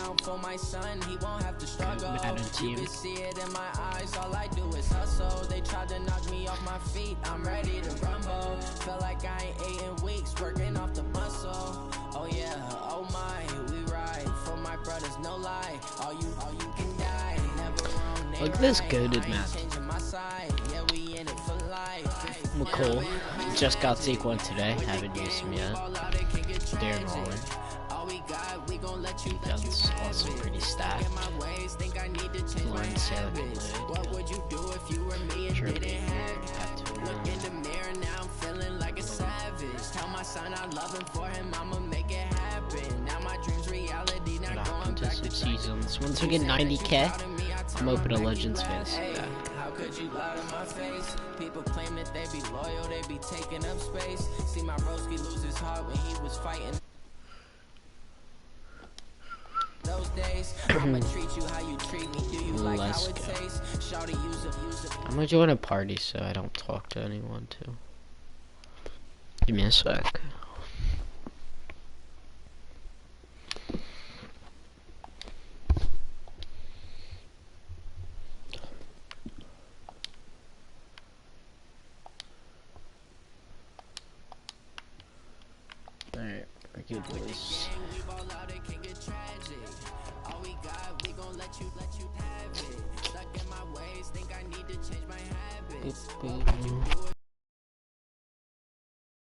down for my son, he won't have to struggle. Madden team. You can see it in my eyes, all I do is hustle. They tried to knock me off my feet, I'm ready to rumble. Feel like I ain't ate in weeks, working off the muscle. Oh yeah, oh my, we ride for my brothers, no lie. All you can die, never wrong. Look at this goated match. Yeah, we in it for life. McCall just got Zeke one today, haven't used him yet. Darren Roller. Defense also pretty stacked. Lauren Sarah Germany. Look in the mirror now, I'm feeling like a savage. Tell my son I love him, for him I'ma make it happen. Now my dreams reality, not going back to seasons. Once we get 90K, I'm open to Legends fans. Yeah. How could you lie to my face? People claim that they be loyal, they be taking up space. See my broski lose his heart when he was fighting. Those days, I'ma treat you how you treat me. Do you like how it tastes? Shawty, use it. I'm gonna join a party so I don't talk to anyone too. Give me a sec. Alright, we're good boys.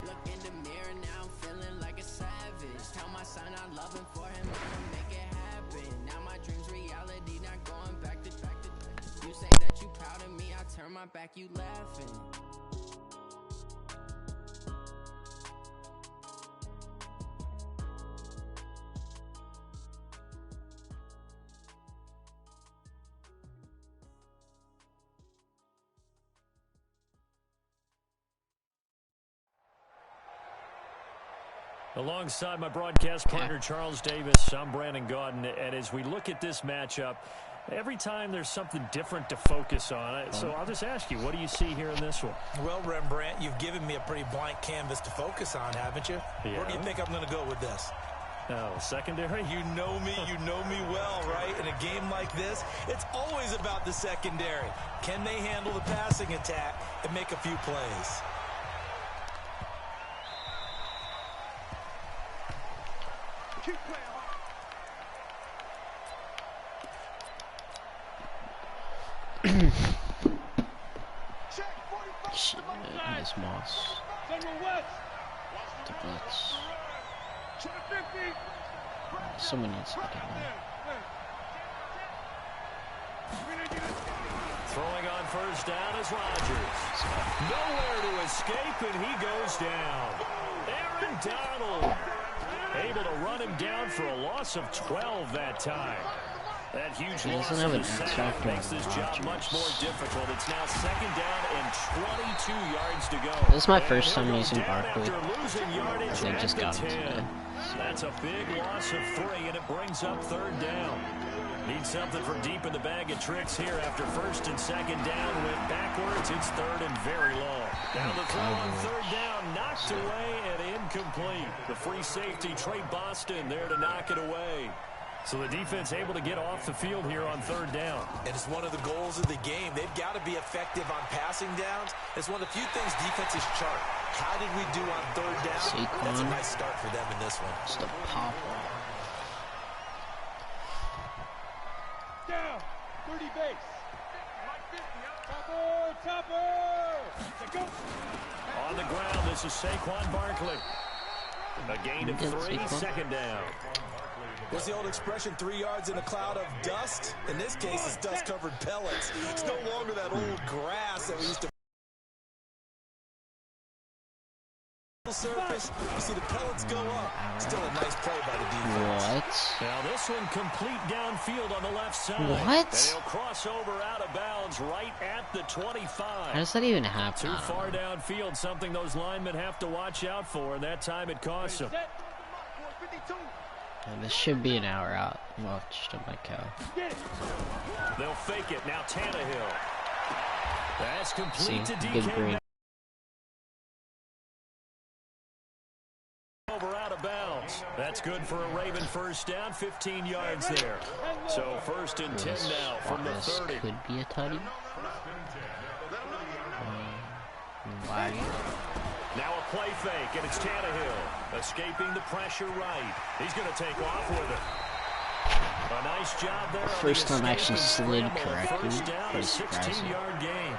Look in the mirror now, I'm feeling like a savage. Tell my son I love him, for him I'ma make it happen. Now my dreams reality, not going back to. You say that you proud of me, I turn my back, you laughing. Alongside my broadcast partner, Charles Davis, I'm Brandon Gaudin, and as we look at this matchup, every time there's something different to focus on. So I'll just ask you, what do you see here in this one? Well, Rembrandt, you've given me a pretty blank canvas to focus on, haven't you? Yeah. Where do you think I'm going to go with this? Oh, secondary? You know me well, right? In a game like this, it's always about the secondary. Can they handle the passing attack and make a few plays? Shit, nice Moss. The blitz. Someone needs to get one. Throwing on first down is Rodgers. Nowhere to escape, and he goes down. Aaron Donald able to run him down for a loss of 12 that time. That huge loss of the sack makes this job much more difficult. It's now second down and 22 yards to go. This is my first time using Barkley. They just got him today. That's a big loss of 3, and it brings up third down. Need something from deep in the bag of tricks here after first and second down. Went backwards. It's third and very long. Now the throw on third down, knocked away and incomplete. The free safety, Trey Boston, there to knock it away. So the defense able to get off the field here on third down. And it's one of the goals of the game. They've got to be effective on passing downs. It's one of the few things defenses chart. How did we do on third down? That's a nice start for them in this one. It's the pop. Down, 30 base. Topper. On the ground, this is Saquon Barkley. A gain of 3, second down. What's the old expression, 3 yards in a cloud of dust? In this case, it's dust-covered pellets. It's no longer that old grass that we used to surface. You see the pellets go up. Still a nice play by the defense. What? Now this one complete downfield on the left side. What? And he'll cross over out of bounds right at the 25. How does that even happen? Too far downfield, something those linemen have to watch out for, and that time it costs them. And this should be an hour out. Watched on my cow. They'll fake it. Now Tannehill. That's complete to good DK. green. Over out of bounds. That's good for a Raven first down, 15 yards there. So first and 10 now from the 30. Could be a tutty. Now a play fake, and it's Tannehill escaping the pressure right. He's going to take off with it. A nice job there. First time I actually slid correctly. First down, a 16-yard gain.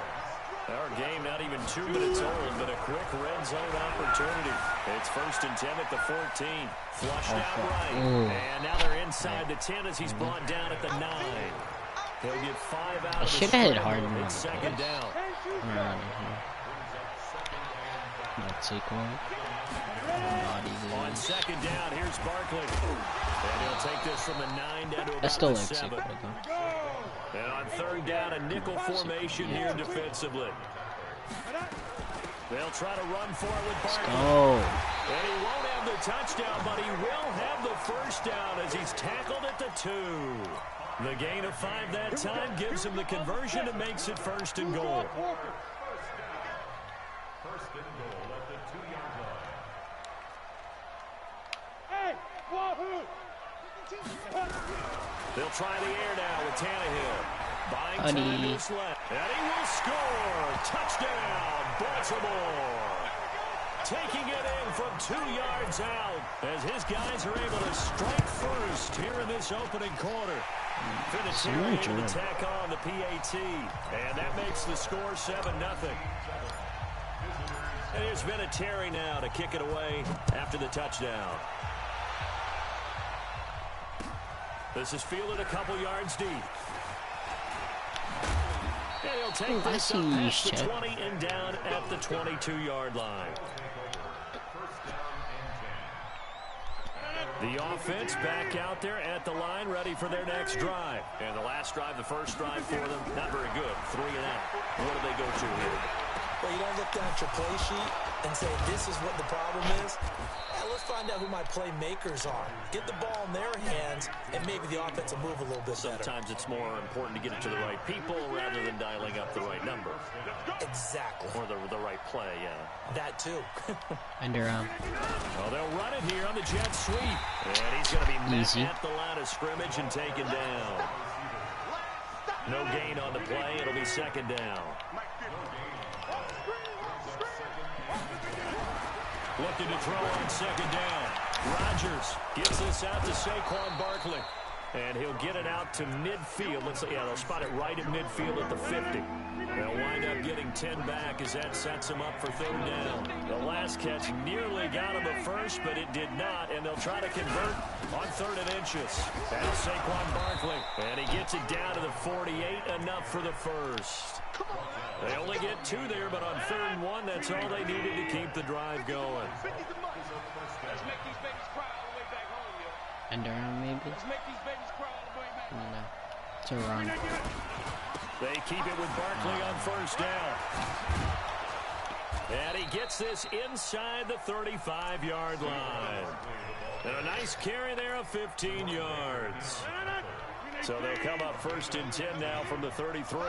Our game not even 2 minutes old, but a quick red zone opportunity. It's first and 10 at the 14. Flushed out right. And now they're inside the 10 as he's brought down at the 9. He'll get 5 out of the should have hit hard. It's second down. On second down, here's Barkley. And he'll take this from the 9 down to about the 7. And on third down, a nickel formation here defensively. They'll try to run for it with Barkley. And he won't have the touchdown, but he will have the first down as he's tackled at the 2. The gain of 5 that time gives him the conversion and makes it first and goal. First and goal at the 2-yard line. Hey, wahoo! They'll try the air now with Tannehill. Buying time to his left. And he will score. Touchdown, Baltimore. Taking it in from 2 yards out as his guys are able to strike first here in this opening quarter. Vinatieri able to tack on the PAT. And that makes the score 7-0. And here's Vinatieri now to kick it away after the touchdown. This is fielded a couple yards deep. And he'll take this up past the 20 and down at the 22-yard line. The offense back out there at the line, ready for their next drive. And the last drive, the first drive for them, not very good. 3 and out. What do they go to here? Well, you don't look down at your play sheet and say, this is what the problem is. Let's find out who my playmakers are. Get the ball in their hands, and maybe the offense will move a little bit better. Sometimes it's more important to get it to the right people rather than dialing up the right number. Exactly. Or the right play, yeah. That too. Well, they'll run it here on the jet sweep. And he's going to be met at the line of scrimmage and taken down. No gain on the play. It'll be second down. Looking to throw on second down. Rodgers gets this out to Saquon Barkley. And he'll get it out to midfield. They'll spot it right at midfield at the 50. They'll wind up getting 10 back as that sets him up for third down. The last catch nearly got him at first, but it did not. And they'll try to convert on 3rd and inches. Now Saquon Barkley. And he gets it down to the 48. Enough for the first. They only get 2 there, but on 3rd and 1, that's all they needed to keep the drive going. And around maybe? No. It's a run. They keep it with Barkley on first down. And he gets this inside the 35-yard line. And a nice carry there of 15 yards. So they'll come up first and 10 now from the 33.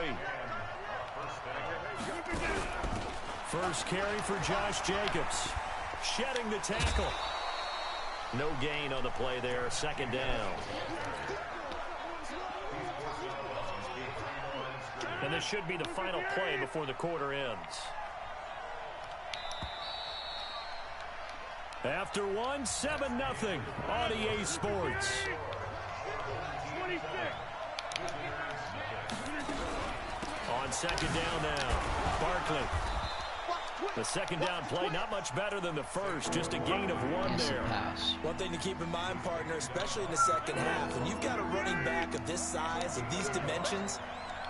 First carry for Josh Jacobs. Shedding the tackle. No gain on the play there. Second down. And this should be the final play before the quarter ends. After one, 7-0 on EA Sports. On second down now, Barkley. The second down play, not much better than the first, just a gain of 1 there. One thing to keep in mind, partner, especially in the second half, when you've got a running back of this size, of these dimensions,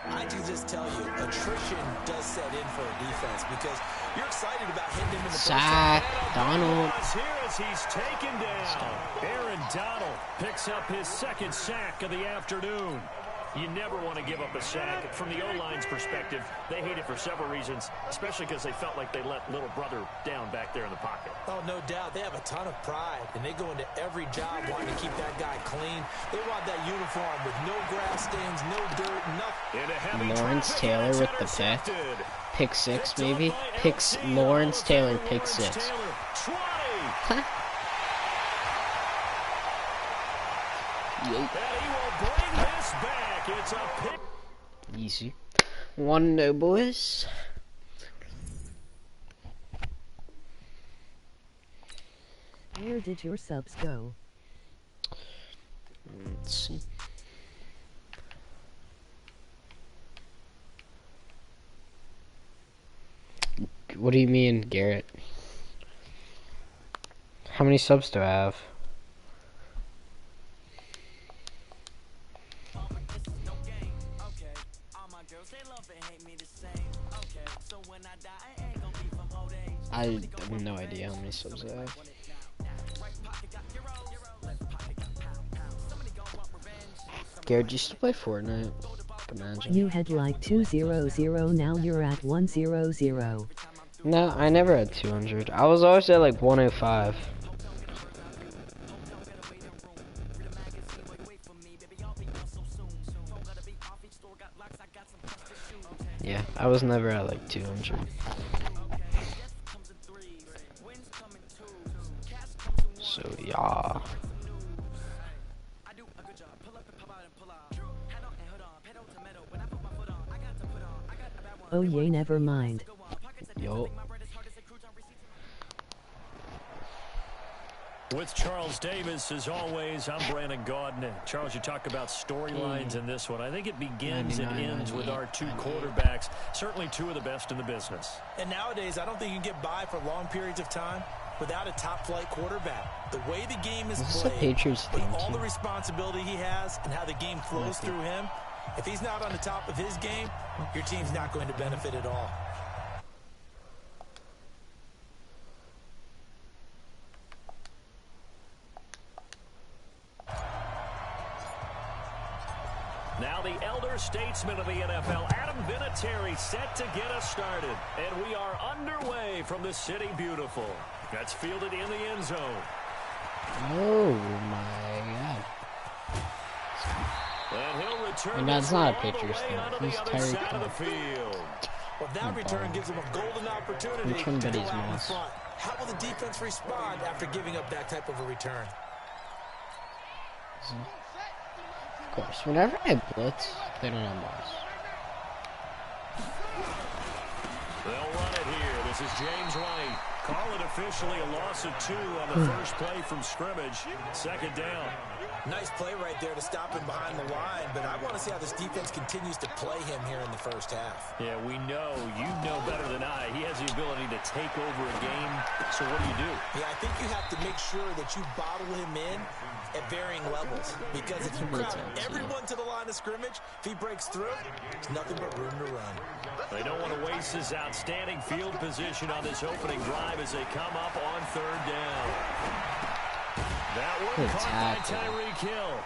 I can just tell you, attrition does set in for a defense because you're excited about hitting him in the sack. Donald. Here as he's taken down. Aaron Donald picks up his 2nd sack of the afternoon. You never want to give up a sack. From the O-line's perspective, they hate it for several reasons, especially because they felt like they let little brother down back there in the pocket. Oh, no doubt. They have a ton of pride, and they go into every job wanting to keep that guy clean. They want that uniform with no grass stains, no dirt, nothing. Lawrence Taylor with the pick 6, maybe? Lawrence Taylor, pick 6. And he will bring this back. It's a pick. Easy. 1-0, boys. Where did your subs go? Let's see. What do you mean, Garrett? How many subs do I have? I have no idea how many subs I have. Garrett, do you still play Fortnite? Imagine. You had like 200, now you're at 100. No, I never had 200. I was always at like 105. Yeah, I was never at like 200. So yeah. Oh yeah, never mind. Yo. With Charles Davis, as always, I'm Brandon Gaudin. Charles, you talk about storylines in this one. I think it begins and ends with our two quarterbacks, certainly two of the best in the business. And nowadays, I don't think you can get by for long periods of time without a top-flight quarterback. The way the game is played, with all the responsibility he has and how the game flows through him, if he's not on the top of his game, your team's not going to benefit at all. Now the elder statesman of the NFL, Adam Vinatieri, set to get us started. And we are underway from the City Beautiful. That's fielded in the end zone. Oh my god. And he'll return. And that's not a Patriots thing. He's Terry Cook. Well, that return gives him a golden opportunity to go out in front. How will the defense respond after giving up that type of a return? Of course, whenever I blitz, they don't have balls. They'll run it here. This is James White. Call it officially a loss of 2 on the first play from scrimmage. Second down. Nice play right there to stop him behind the line, but I want to see how this defense continues to play him here in the first half. Yeah, we know. You know better than I. He has the ability to take over a game. So what do? Yeah, I think you have to make sure that you bottle him in at varying levels, because if you crowd everyone to the line of scrimmage, if he breaks through, there's nothing but room to run. They don't want to waste this outstanding field position on this opening drive as they come up on third down. That one caught by Tyreek Hill.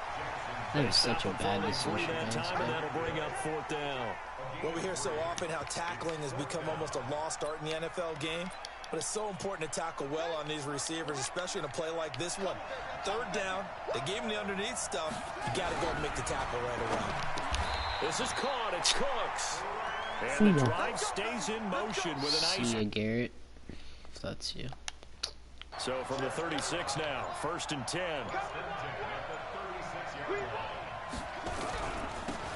That was such a bad decision. And that'll bring up fourth down. Well, we hear so often how tackling has become almost a lost art in the NFL game. But it's so important to tackle well on these receivers, especially in a play like this one. Third down, they gave him the underneath stuff. You got to go and make the tackle right away. This is caught. It's Cooks. And the drive stays in motion with a nice... See ya, Garrett. If that's you. So from the 36 now, first and 10.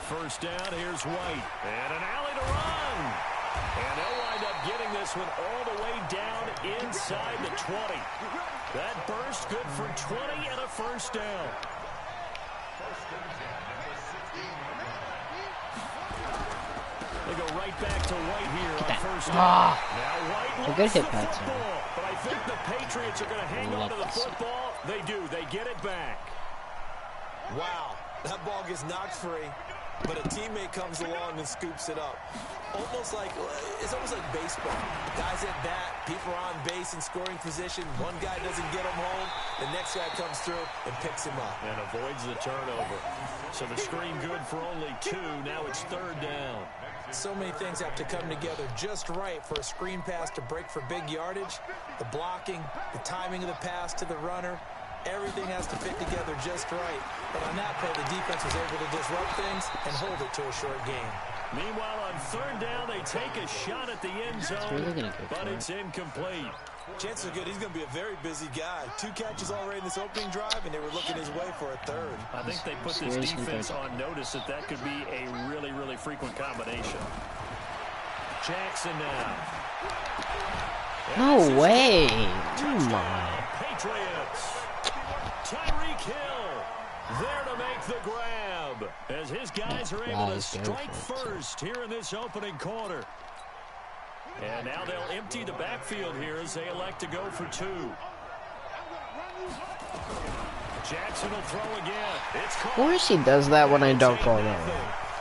First down, here's White. And an alley to run. And they'll wind up getting this one all the way down inside the 20. That burst good for 20 and a first down. They go right back to White here on first down. Now White looks the football, but I think the Patriots are going to hang on to the football. They do. They get it back. Wow, that ball gets knocked free, but a teammate comes along and scoops it up. It's almost like baseball. Guys at bat, people are on base in scoring position. One guy doesn't get him home. The next guy comes through and picks him up. And avoids the turnover. So the screen good for only 2. Now it's third down. So many things have to come together just right for a screen pass to break for big yardage. The blocking, the timing of the pass to the runner. Everything has to fit together just right. But on that play, the defense was able to disrupt things and hold it to a short game. Meanwhile, on third down, they take a shot at the end zone, Really gonna go but it's incomplete. Chances are good he's going to be a very busy guy. 2 catches already in this opening drive, and they were looking his way for a third. I think they put this defense on notice that could be a really, really frequent combination. Jackson now. No way. Come on. Patriots. Tyreek Hill there to make the grab as his guys are able to strike first here in this opening quarter. And now they'll empty the backfield here as they elect to go for 2. Jackson will throw again. It's Of course he does that when I don't call that.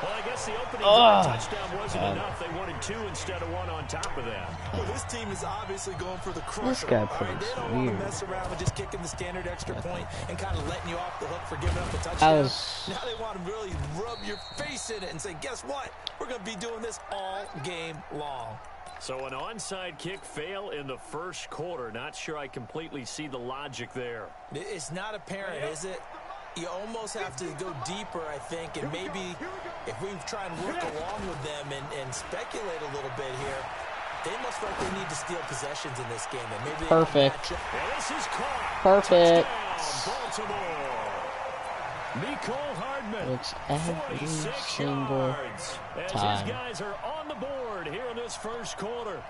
Well, I guess the opening touchdown wasn't enough. They wanted 2 instead of 1 on top of that. Well, this team is obviously going for the crusher. This guy All plays right, they don't want to mess around with just kicking the standard extra point and kind of letting you off the hook for giving up a touchdown. Now they want to really rub your face in it and say, guess what? We're going to be doing this all game long. So an onside kick fail in the first quarter. Not sure I completely see the logic there. It's not apparent, is it? You almost have to go deeper, I think, and maybe if we try and work along with them and speculate a little bit here, they must like they need to steal possessions in this game. And maybe perfect. And this is caught. Perfect. Baltimore. Nicole Hardman. It's every single time. His guys are on the board here in this first quarter.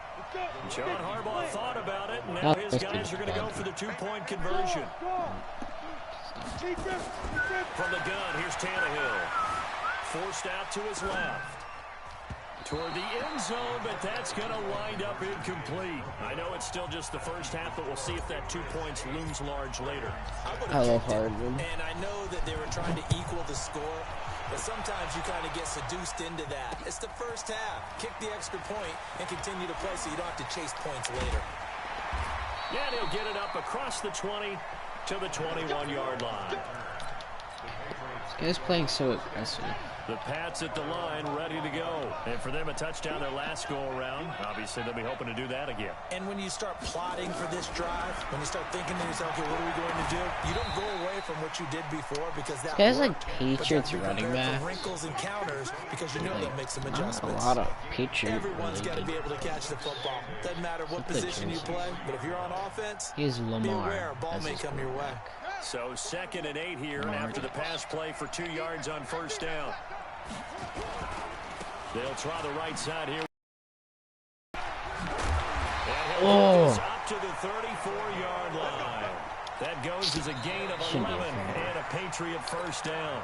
John Harbaugh thought about it, and now his guys are going to go for the 2-point conversion. From the gun, here's Tannehill. Forced out to his left. Toward the end zone, but that's going to wind up incomplete. I know it's still just the first half, but we'll see if that 2 points looms large later. I love Hardman. And I know that they were trying to equal the score, but sometimes you kind of get seduced into that. It's the first half. Kick the extra point and continue to play so you don't have to chase points later. Yeah, and he'll get it up across the 20 to the 21-yard line. This guy's playing so aggressive. The Pats at the line, ready to go. And for them, a touchdown their last go-around. Obviously, they'll be hoping to do that again. And when you start plotting for this drive, when you start thinking to yourself, okay, what are we going to do? You don't go away from what you did before because that This guy's worked, like Patriots running back. Wrinkles and counters because you know they'll make some adjustments. A lot of Patriots. Everyone's got to be able to catch the football. Doesn't matter what position you play, but if you're on offense, he's Lamar. be aware, ball may come your way. So 2nd and 8 here after the pass play for 2 yards on first down. They'll try the right side here. And he'll up to the 34-yard line. That goes as a gain of 11 and a Patriot first down.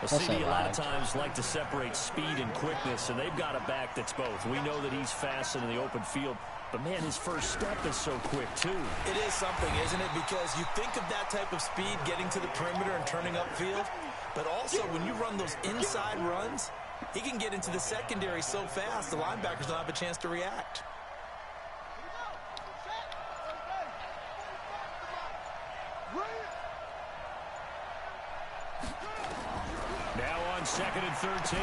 The CD a lot of times like to separate speed and quickness, and they've got a back that's both. We know that he's fast in the open field, but man, his first step is so quick too. It is something, isn't it? Because you think of that type of speed getting to the perimeter and turning upfield, but also when you run those inside runs, he can get into the secondary so fast the linebackers don't have a chance to react. Now on 2nd and 13.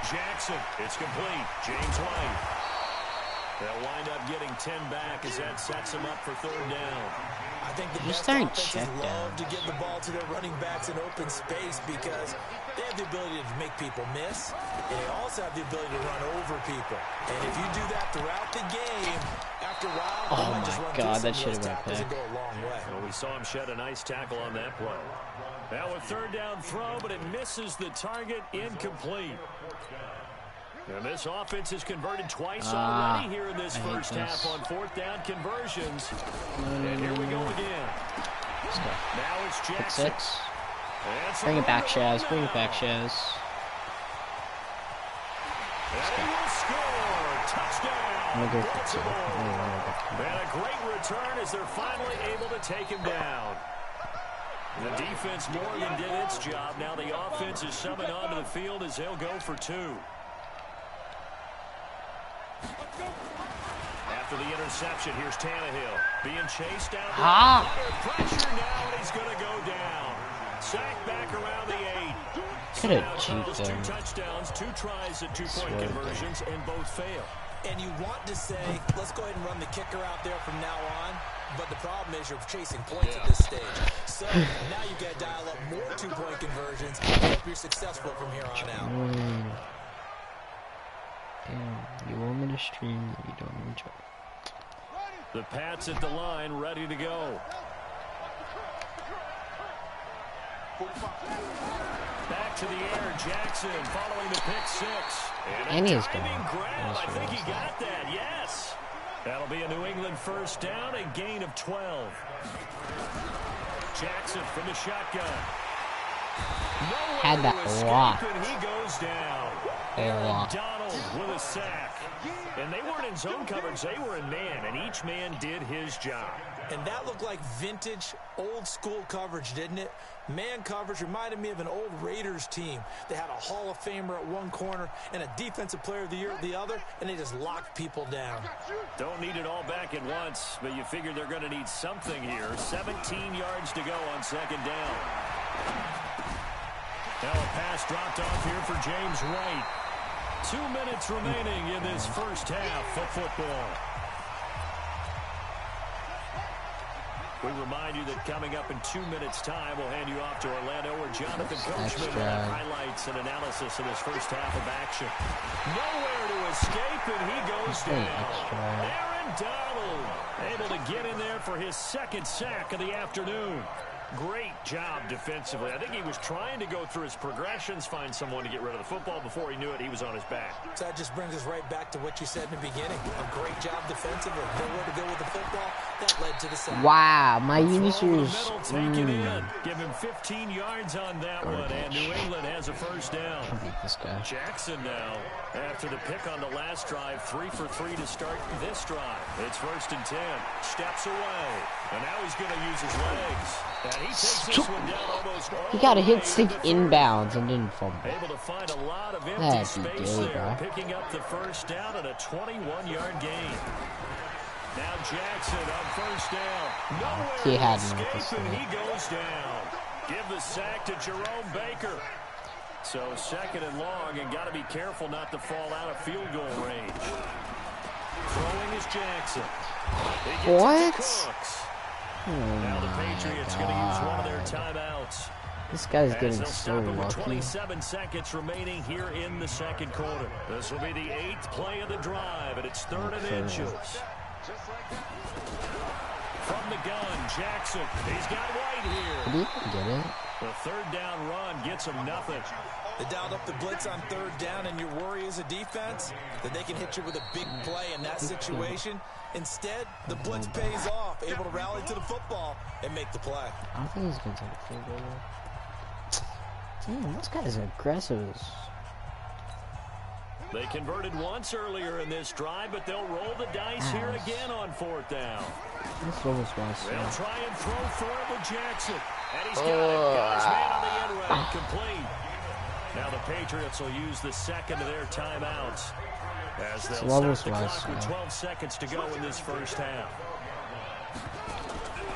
Jackson, it's complete. James White. They'll wind up getting 10 back as that sets them up for 3rd down. I think the best offenses love to get the ball to their running backs in open space because they have the ability to make people miss, and they also have the ability to run over people. And if you do that throughout the game, after a while, oh my God, that should have been go a long way. Well, we saw him shed a nice tackle on that play. Now a 3rd down throw, but it misses the target, incomplete. And this offense has converted twice already here in this first half on 4th down conversions. And here we go again. Now it's Jackson. Bring it back, Shaz. Bring it back, Shaz. And he will score. Touchdown. And a great return as they're finally able to take him down. The defense more than did its job. Now the offense is summoned onto the field as they'll go for 2. After the interception, here's Tannehill being chased down. Under pressure now, and he's going to go down. Sacked back around the 8. Could have cheated 2 touchdowns, 2 tries at 2-point conversions, and both fail. And you want to say, let's go ahead and run the kicker out there from now on. But the problem is you're chasing points at this stage. So now you've got to dial up more 2-point conversions and hope you're successful from here on out. Damn, you want me to stream, you don't enjoy. The Pats at the line, ready to go. Back to the air, Jackson following the pick six. And he's going. Grab. I think he got that, yes. That'll be a New England first down, a gain of 12. Jackson from the shotgun. Had that locked. He goes down. Donald with a sack. And they weren't in zone coverage, they were in man, and each man did his job. And that looked like vintage, old-school coverage, didn't it? Man coverage reminded me of an old Raiders team. They had a Hall of Famer at one corner and a Defensive Player of the Year at the other, and they just locked people down. Don't need it all back at once, but you figure they're going to need something here. 17 yards to go on second down. Now a pass dropped off here for James White. 2 minutes remaining in this first half of football. We remind you that coming up in 2 minutes' time, we'll hand you off to Orlando or Jonathan Coachman with highlights and analysis of this first half of action. Nowhere to escape, and he goes down. Aaron Donald able to get in there for his second sack of the afternoon. Great job defensively. I think he was trying to go through his progressions, find someone to get rid of the football. Before he knew it, he was on his back. So that just brings us right back to what you said in the beginning. A great job defensively. Nowhere to go with the football. That led to the sack. Wow, my users. Give him 15 yards on that one, and New England has a first down. I'll beat this guy. Jackson now, after the pick on the last drive, 3 for 3 to start this drive. It's 1st and 10. Steps away, and now he's going to use his legs. And he takes this one down almost all He got a the way hit stick to the inbounds and didn't fumble. Able to find a lot of empty That'd be space good, there, bro. picking up the first down and a 21-yard gain. Now Jackson on first down. Nowhere He had to him at the escape, and start. he goes down. Give the sack to Jerome Baker. So 2nd and long, and got to be careful not to fall out of field goal range. Throwing is Jackson. What? Now the Patriots going to use one of their timeouts. This guy's As getting they'll so stop it with lucky. 27 seconds remaining here in the second quarter. This will be the 8th play of the drive, and it's 3rd and inches. From the gun, Jackson. He's got White here. Did he even get it? The 3rd down run gets him nothing. They dialed up the blitz on 3rd down, and your worry as a defense that they can hit you with a big play in that situation. Instead, the blitz pays off, able to rally to the football and make the play. I don't think he's going to take a field goal. Damn, this guy's aggressive. They converted once earlier in this drive, but they'll roll the dice here again on 4th down. This almost was. They'll try and throw for it with Jackson. And he's got it. Got his man on the end route. Complete. Now the Patriots will use the 2nd of their timeouts, as they'll stop the clock with 12 seconds to go in this first half.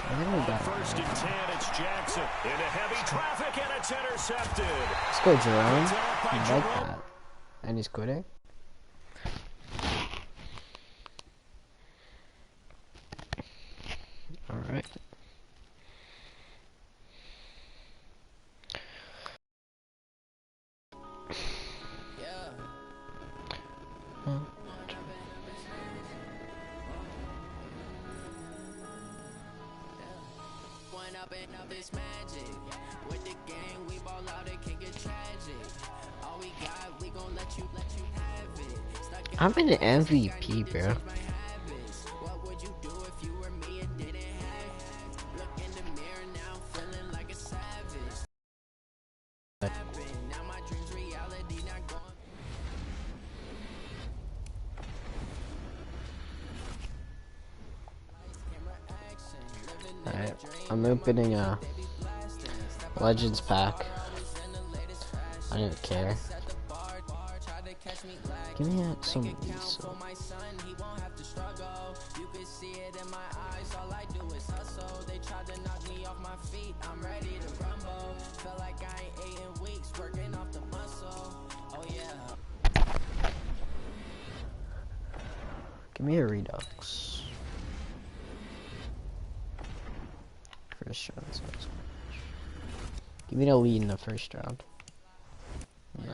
On 1st and 10, it's Jackson into heavy traffic, and it's intercepted. Let's go, Jerome. I like that. And he's quitting. Alright. This magic with the gang, we ball out, it can get tragic. All we got, we gon' let you have it. I'm an MVP, bro. What would you do if you were me and didn't have it? Look in the mirror now, feeling like a savage. Now my dreams reality, not going. Alright, I'm opening a Legends pack. I don't care. Give me some of these. You can see it in my eyes, all I do is hustle. They tried to knock me off my feet, I'm ready to rumble. Feel like I ain't ate in weeks, working off the muscle. Oh yeah. Give me a Redux. First round. Give me the lead in the first round. No.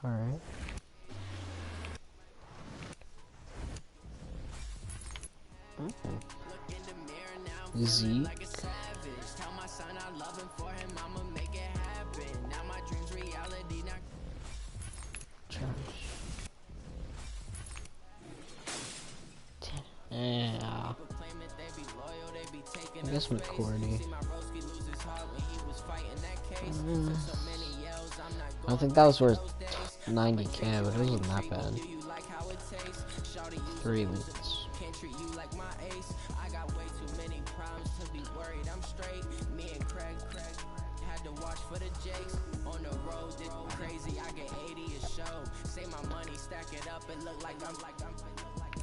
Alright. Zeke. Yeah. I guess McCourty. I don't think that was worth 90k, but it wasn't that bad. 3 weeks. For the Jakes on the road, this crazy. I get 80 a show. Say my money, stack it up, and look like I'm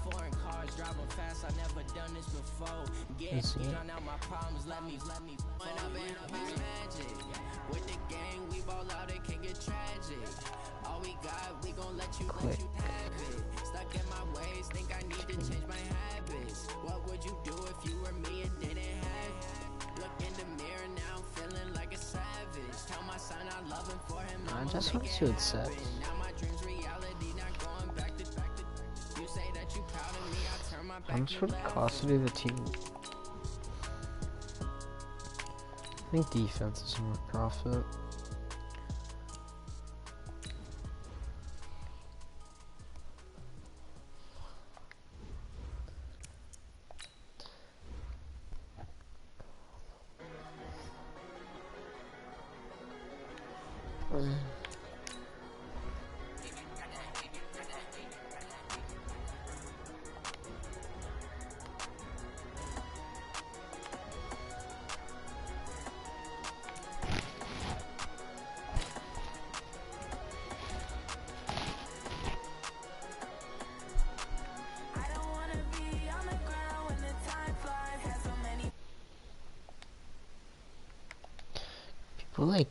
foreign cars driving fast. I never done this before. Get drown out my problems. Let me. When I've been magic with the gang, we ball out. It can get tragic. All we got, we gon' let you have it. Stuck in my ways, think I need to change my habits. What would you do if you were me and didn't have it? Look in the mirror now, feeling like a savage. Tell my son I love him for him. I just want to accept. Now my dreams reality, not going back to you say that you proud of me, I turn my back. How much would it cost to do the team? I think defense is more profit. People like,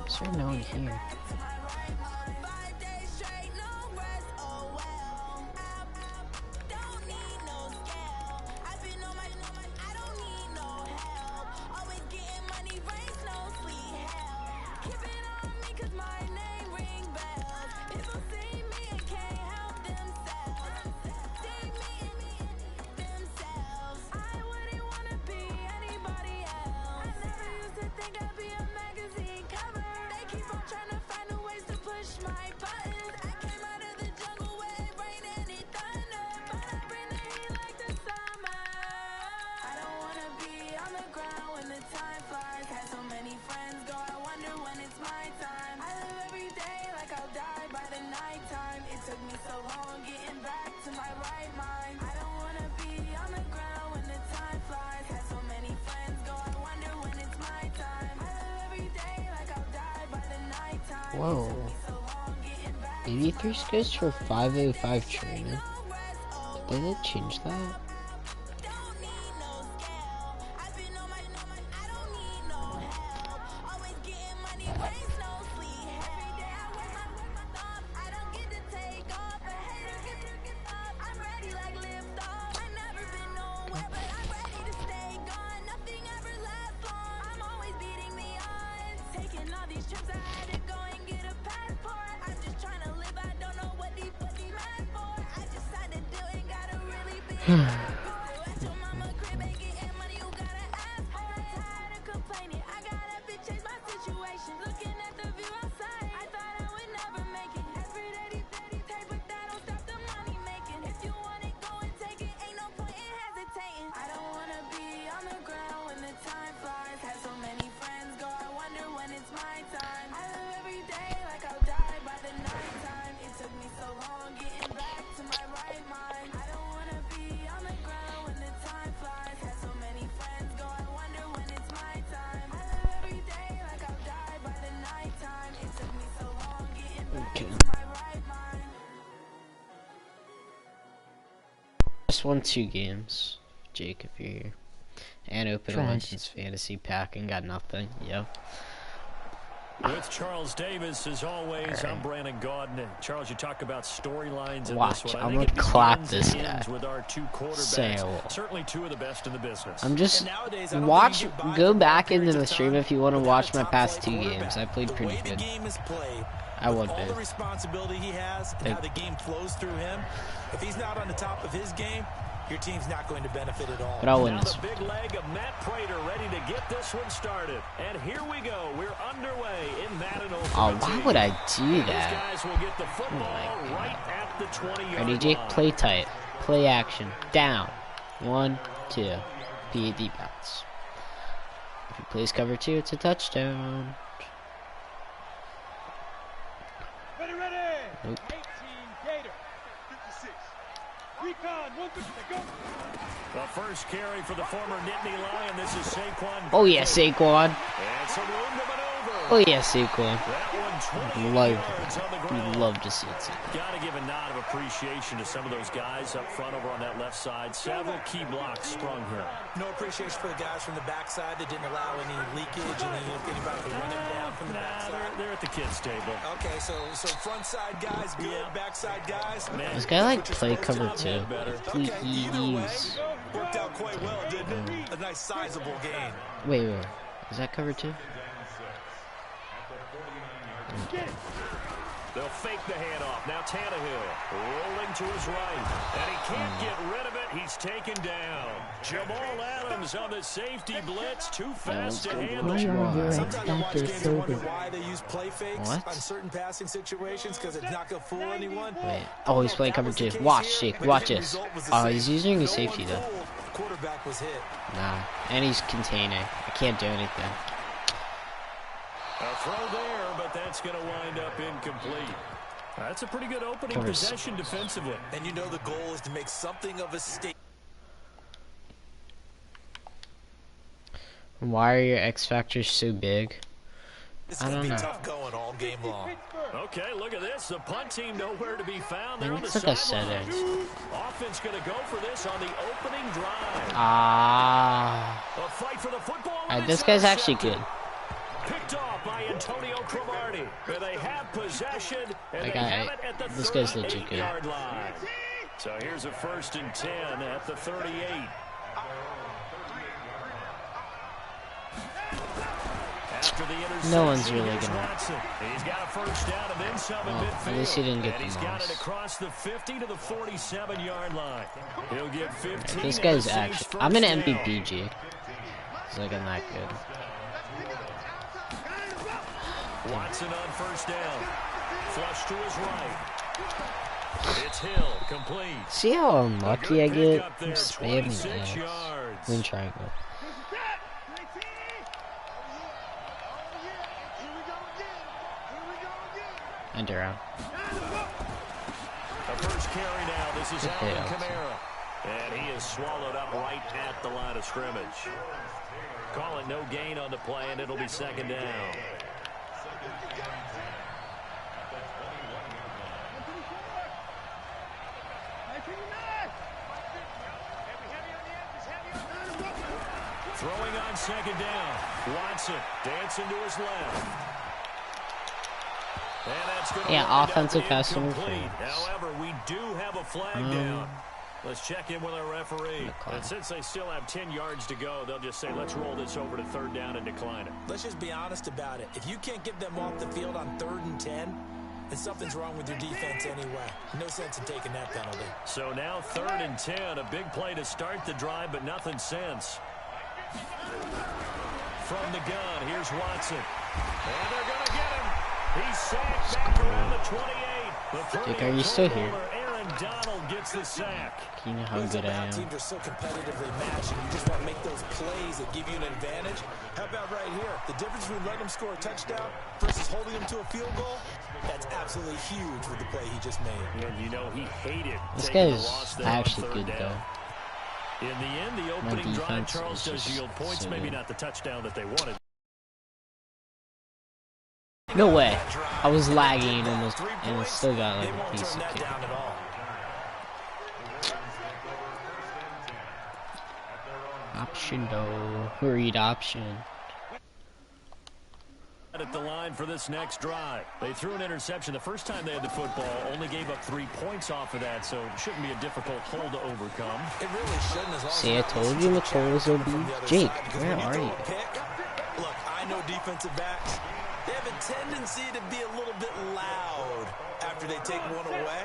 is there no one here? Whoa. 83 skills for 505 training. Did they change that? Just won 2 games, Jake, if you're here. And open a Legends Fantasy Pack and got nothing. Yep. With Charles Davis, as always, I'm Brandon Gaudin. Charles, you talk about storylines in Watch, this one. I'm gonna clap this guy. With our two Say quarterbacks, certainly two of the best in the business. I'm just watch. Go back into the stream if you want to watch my past 2 games. I played pretty good. I would be. All the responsibility he has and how the game flows through him. If he's not on the top of his game, your team's not going to benefit at all. But I'll win this. The big leg of Matt Prater ready to get this one started. And here we go. We're underway in Madden. Oh, why would I do that? Guys will get the football right at the 20-yard Ready, Jake? line. Play tight. Play action. Down. 1, 2. PAD bounce. If he plays cover 2, it's a touchdown. Nope. The first carry for the former Nittany Lion. This is Saquon. Oh yeah, Saquon. And some room to maneuver. Oh yeah, Saquon. That one, Love to see it. Got to give a nod of appreciation to some of those guys up front over on that left side. Several key blocks sprung here. No appreciation for the guys from the backside that didn't allow any leakage and anybody to run him down from the backside. They're at the kids' table. Okay, so front side guys good, backside guys. Man, This guy like play cover 2. Okay, either way, worked out quite well, didn't it? A nice sizable gain. Wait. Is that cover 2? They'll fake the handoff. Now Tannehill rolling to his right. And he can't get rid of it. He's taken down. Jamal Adams on the safety blitz. Too fast to handle. Why are your X Sometimes I watch Factor games so and wonder good? why they use play fakes What? on certain passing situations because it's not going to fool anyone. Wait. Oh, he's playing cover 2. Watch, Jake. Watch this. Oh, he's using his safety though. Quarterback was hit. Nah. And he's containing. I can't do anything. A throw there, but that's going to wind up incomplete. That's a pretty good opening possession defensively. And you know the goal is to make something of a statement. Why are your X Factors so big? It's I going don't to be know. tough going all game long. Okay, look at this. The punt team nowhere to be found. Man, They're on the it's like a sidelines. settings. Offense going to go for this on the opening drive. Ah. A fight for the football. Alright, this guy's actually good. Picked off by Antonio Cromartie. They have possession, and Like they have it at the this guy's legit good. 38-yard line. So here's a 1st and 10 at the 38. After the interception, No one's really here's gonna. Watson. He's got a first down and then some in Well, midfield. at least he didn't get And the he's got it loss. across the 50 to the 47-yard line. He'll get 15. This and guy's receives actually. first I'm an down. MVP, G. He's like I'm that good. Watson on first down. Flush to his right. It's Hill, complete. See how unlucky I get? Up I'm there, spamming 26 X. yards. Win triangle. And around. The first carry now. This is Good Alvin payout. Kamara. And he is swallowed up right at the line of scrimmage. Call it no gain on the play, and it'll be 2nd down. Throwing on 2nd down. Watson dancing to his left. And that's going to Yeah, offensive pass incomplete. interference. However, we do have a flag down. Let's check in with our referee. Okay. And since they still have 10 yards to go, they'll just say, let's roll this over to 3rd down and decline it. Let's just be honest about it. If you can't get them off the field on 3rd and 10, then something's wrong with your defense anyway. No sense in taking that penalty. So now 3rd and 10, a big play to start the drive, but nothing since. From the gun, here's Watson. And they're going to get him. He's sacked back around the 28. Dick, are you still here? Aaron Donald gets the sack. You know how Those good I bad am. teams are so competitively matched, and you just want to make those plays that give you an advantage. How about right here? The difference between letting them score a touchdown versus holding them to a field goal, that's absolutely huge with the play he just made. And you know he hated This taking the guy's loss there on actually 3rd good down. though. In the end, the opening drive, defense Charles, is does just yield points, so maybe good. not the touchdown that they wanted. No way. I was lagging almost, 3 and it points, still got they like a won't piece turn of that cake. down at all. Option though. Read option. At the line for this next drive. They threw an interception the first time they had the football, only gave up 3 points off of that, so it shouldn't be a difficult hole to overcome. It really shouldn't. As long See, I told you McColl's will be Jake. Where are you? Look, I know defensive backs. They have a tendency to be a little bit loud after they take one away,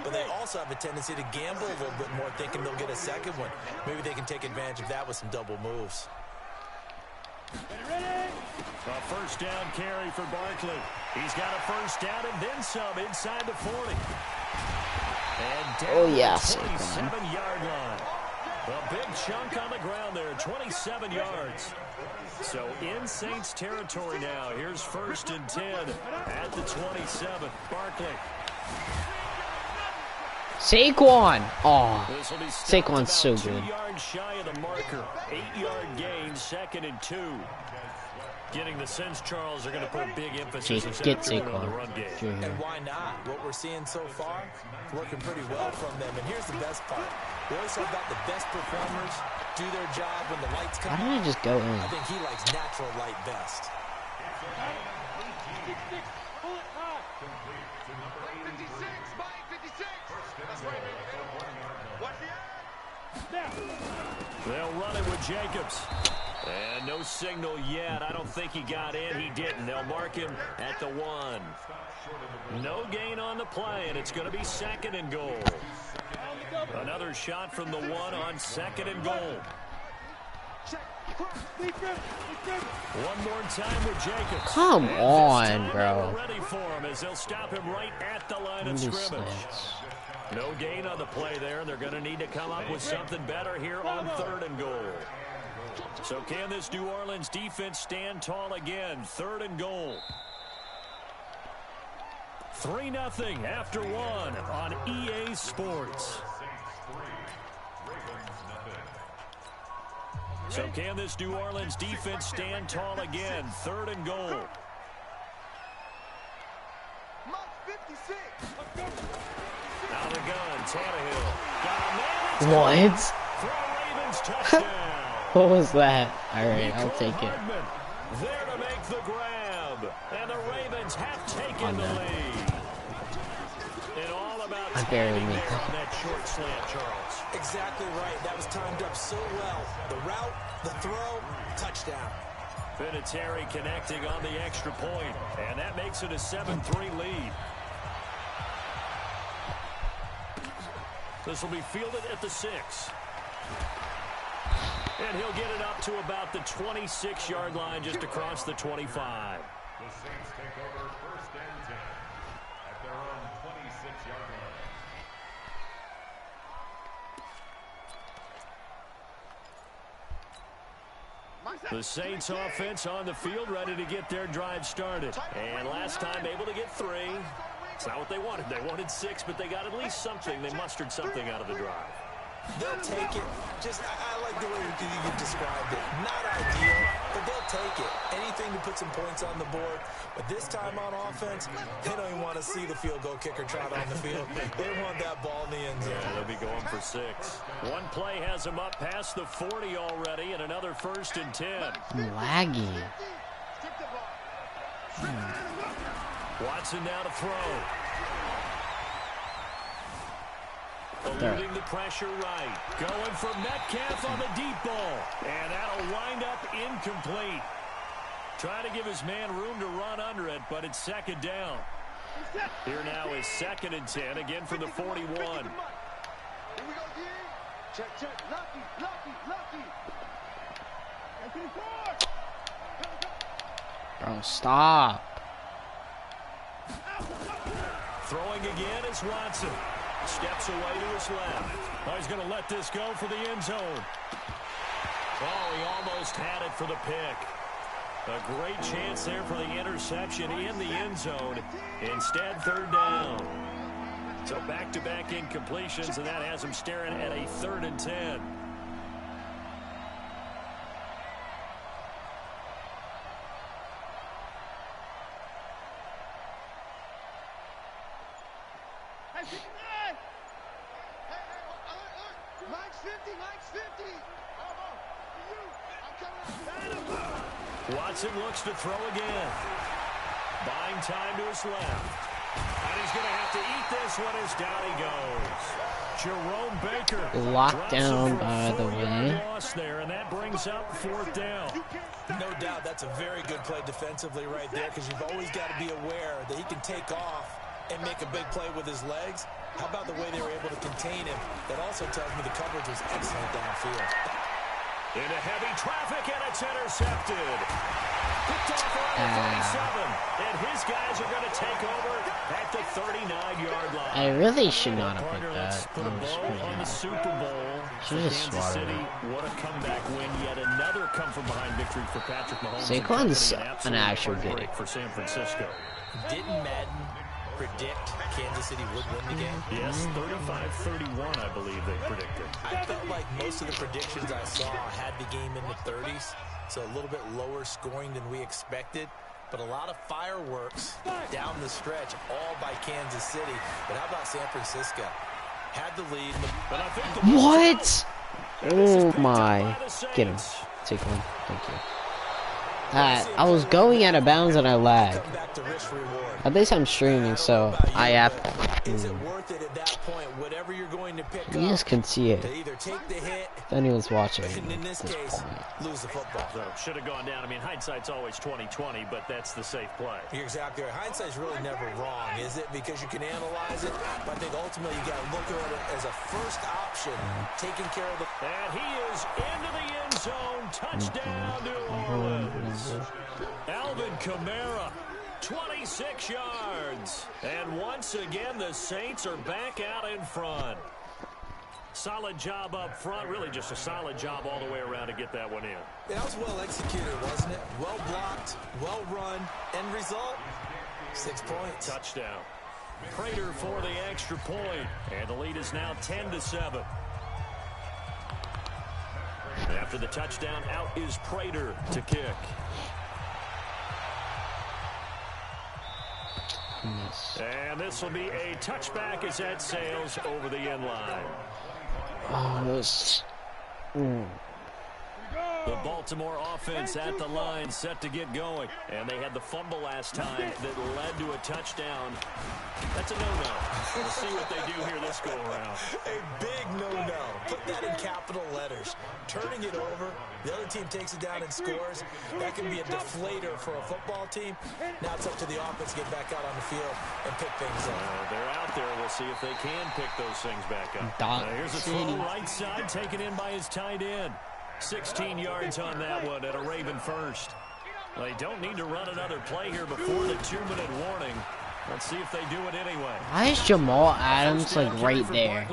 but they also have a tendency to gamble a little bit more, thinking they'll get a second one. Maybe they can take advantage of that with some double moves. A first down carry for Barkley. He's got a first down and then some inside the 40. And down the 27-yard line. A big chunk on the ground there, 27 yards. So in Saints territory now. Here's 1st and 10 at the 27. Barkley. Saquon. Oh, Saquon's so good. 2 yards shy of the marker. 8-yard gain, 2nd and 2. Getting the sense, Charles, are going to put big emphasis on the run game. And why not? What we're seeing so far, working pretty well from them. And here's the best part. We always talk about the best performers do their job when the lights come on. Why didn't I just go in? I think he likes natural light best. They'll run it with Jacobs. And no signal yet. I don't think he got in. He didn't. They'll mark him at the 1. No gain on the play, and it's going to be 2nd and goal. Another shot from the 1 on 2nd and goal. One more time with Jacobs. Come on, bro. Ready for him as they'll stop him right at the line of scrimmage. No gain on the play there, and they're going to need to come up with something better here on 3rd and goal. So can this New Orleans defense stand tall again? 3rd and goal. 3-0 after 1 on EA Sports. So can this New Orleans defense stand tall again? 3rd and goal. Out of the gun, Tannehill. What? Ravens touchdown. What was that? All right, I'll take it. There to make the grab, and the Ravens have taken the lead. And all about I barely made that. On that short slant, Charles. Exactly right. That was timed up so well. The route, the throw, touchdown. Vinatieri connecting on the extra point, and that makes it a 7-3 lead. This will be fielded at the 6. And he'll get it up to about the 26-yard line, just across the 25. The Saints take over 1st and 10 at their own 26-yard line. The Saints offense on the field, ready to get their drive started. And last time able to get 3. It's not what they wanted. They wanted 6, but they got at least something. They mustered something out of the drive. They'll take it. Just, I like the way you described it. Not ideal, but they'll take it. Anything to put some points on the board. But this time on offense, they don't even want to see the field goal kicker trot on the field. They want that ball in the end zone. Yeah, they'll be going for 6. One play has them up past the 40 already, and another 1st and 10. Laggy. Watson now to throw. Eluding the pressure right. Going for Metcalf on the deep ball. And that'll wind up incomplete. Trying to give his man room to run under it, but it's 2nd down. Here now is 2nd and 10, again from the 41. Bro, stop. Throwing again is Watson. Steps away to his left. Oh, he's going to let this go for the end zone. Oh, he almost had it for the pick. A great chance there for the interception in the end zone. Instead, 3rd down. So back-to-back incompletions, and that has him staring at a 3rd and 10. Watson looks to throw again. Buying time to his left. And he's going to have to eat this one as down he goes. Jerome Baker locked down, by the way. Loss there, and that brings up 4th down. No doubt that's a very good play defensively right there, because you've always got to be aware that he can take off and make a big play with his legs. How about the way they were able to contain him? That also tells me the coverage was excellent downfield. Into heavy traffic, and it's intercepted. Picked off around the 37, and his guys are going to take over at the 39-yard line. I really should not have picked that. Put a bow on the Super Bowl. Should just Kansas swatted City, it. what a comeback win. Yet another come-from-behind victory for Patrick Mahomes. Saquon's an actual good. For San Francisco. Didn't Madden predict Kansas City would win the game? Yes, 35-31, I believe they predicted. I felt like most of the predictions I saw had the game in the 30s, so a little bit lower scoring than we expected. But a lot of fireworks down the stretch, all by Kansas City. But how about San Francisco? Had the lead. But I think the What? Oh my. Get him. Take one. Thank you. I was going out of bounds and I lagged. At least I'm streaming, so I have. Is it worth it at that point? Whatever you're going to pick You just can see it. to either take the hit, If anyone's watching. and in this case, lose the football. So should have gone down. I mean, hindsight's always 20/20, but that's the safe play. You're exactly right. Hindsight's really never wrong, is it? Because you can analyze it, but I think ultimately you got to look at it as a first option, taking care of the. And he is into the end zone. Touchdown, New Orleans. Alvin Kamara, 26 yards. And once again, the Saints are back out in front. Solid job up front. Really just a solid job all the way around to get that one in. That was well executed, wasn't it? Well blocked, well run. End result, 6 points. Touchdown. Prater for the extra point. And the lead is now 10-7. After the touchdown, out is Prater to kick. And this will be a touchback as that sails over the end line. Oh, this. The Baltimore offense at the line, set to get going. And they had the fumble last time that led to a touchdown. That's a no-no. We'll see what they do here this go-around. A big no-no. Put that in capital letters. Turning it over, the other team takes it down and scores. That can be a deflator for a football team. Now it's up to the offense to get back out on the field and pick things up. They're out there. We'll see if they can pick those things back up. Here's a throw right side, taken in by his tight end. 16 yards on that one at a Raven first. They don't need to run another play here before the 2-minute warning. Let's see if they do it anyway. Why is Jamal Adams like right there?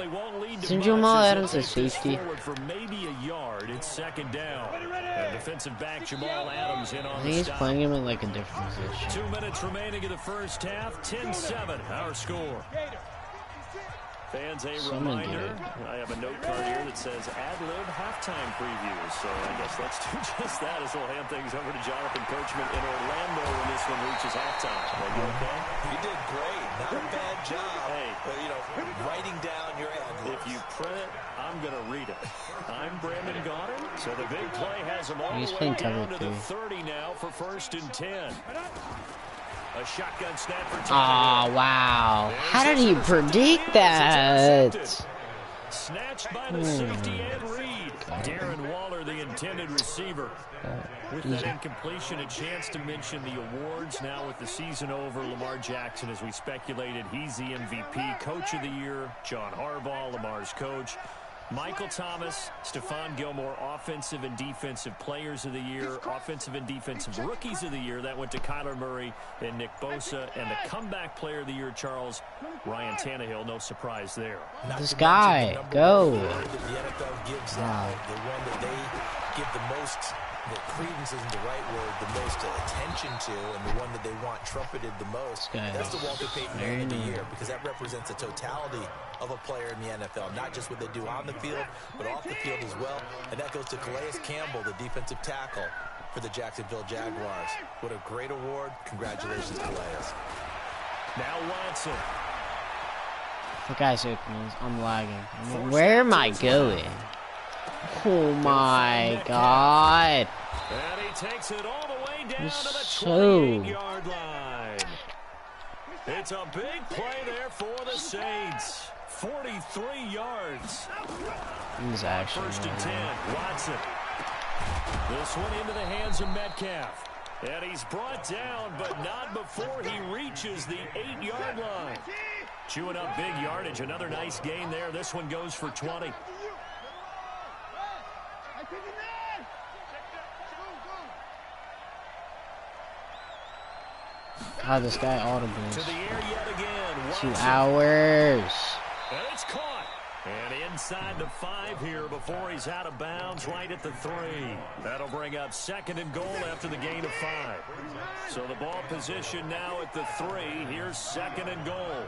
Isn't Jamal Adams a safety? For maybe a yard, it's second down. And defensive back Jamal Adams in on I the think he's stop. playing him in like a different position. 2 minutes remaining in the first half. 10-7, our score. Fans, a reminder, I have a note card here that says ad-lib halftime previews. So I guess let's do just that as we'll hand things over to Jonathan Kirchman in Orlando when this one reaches halftime. Are you okay? You did great. Not a bad job. Hey. But, you know, writing down your ad-libs. If you print it, I'm going to read it. I'm Brandon Gaudin. So the big play has him all He's the way playing down to cover the 30 too. now for 1st and 10. A shotgun snap for Ah, wow. How did he predict that? Snatched by the safety Ed Reed. Darren Waller, the intended receiver. With that incompletion, a chance to mention the awards. Now with the season over, Lamar Jackson, as we speculated, he's the MVP. Coach of the year, John Harbaugh, Lamar's coach. Michael Thomas, Stephon Gilmore, Offensive and Defensive Players of the Year, Offensive and Defensive Rookies of the Year. That went to Kyler Murray and Nick Bosa. And the Comeback Player of the Year, Charles, Ryan Tannehill. No surprise there. This guy, go. The NFL gives out, the one that they give the most, the credence isn't the right word, the most attention to, and the one that they want trumpeted the most. That's the Walter Payton Man of the Year, because that represents the totality of a player in the NFL, not just what they do on the field, but off the field as well. And that goes to Calais Campbell, the defensive tackle for the Jacksonville Jaguars. What a great award. Congratulations, Calais. Now Watson. The guy's open. I'm lagging. Where am I going? Oh my god. And he takes it all the way down to the So 28-yard line. It's a big play there for the Saints. 43 yards. he's actually First and 10. Watson. This one into the hands of Metcalf. And he's brought down, but not before he reaches the 8-yard line. Chewing up big yardage. Another nice gain there. This one goes for 20. Oh, this guy audibles. To the air yet again. 2 Watson. hours. And it's caught. And inside the 5 here before he's out of bounds right at the 3. That'll bring up 2nd and goal after the gain of 5. So the ball position now at the 3. Here's 2nd and goal.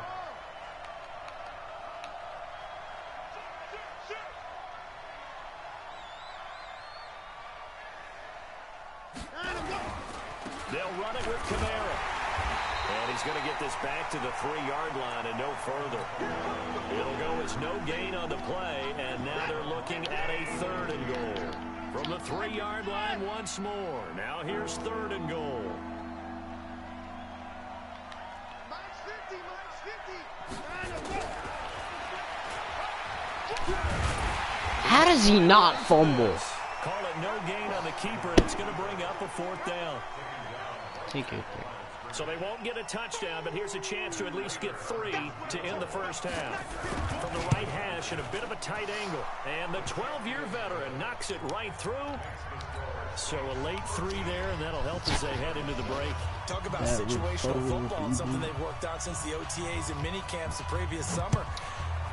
They'll run it with Kamara. And he's going to get this back to the 3-yard line and no further. It'll go as no gain on the play, and now they're looking at a 3rd and goal. From the 3-yard line once more. Now here's 3rd and goal. How does he not fumble? Call it no gain on the keeper, and it's going to bring up a 4th down. Take it. So they won't get a touchdown, but here's a chance to at least get 3 to end the first half. From the right hash at a bit of a tight angle. And the 12-year veteran knocks it right through. So a late 3 there, and that'll help as they head into the break. Talk about situational football and something they've worked on since the OTAs and mini camps the previous summer.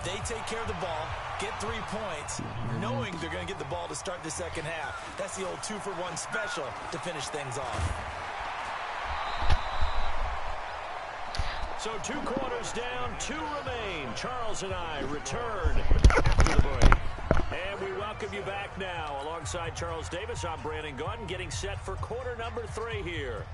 They take care of the ball, get 3 points, knowing they're going to get the ball to start the second half. That's the old 2-for-1 special to finish things off. So 2 quarters down, 2 remain. Charles and I return after the break. And we welcome you back now. Alongside Charles Davis, I'm Brandon Gordon, getting set for quarter number 3 here.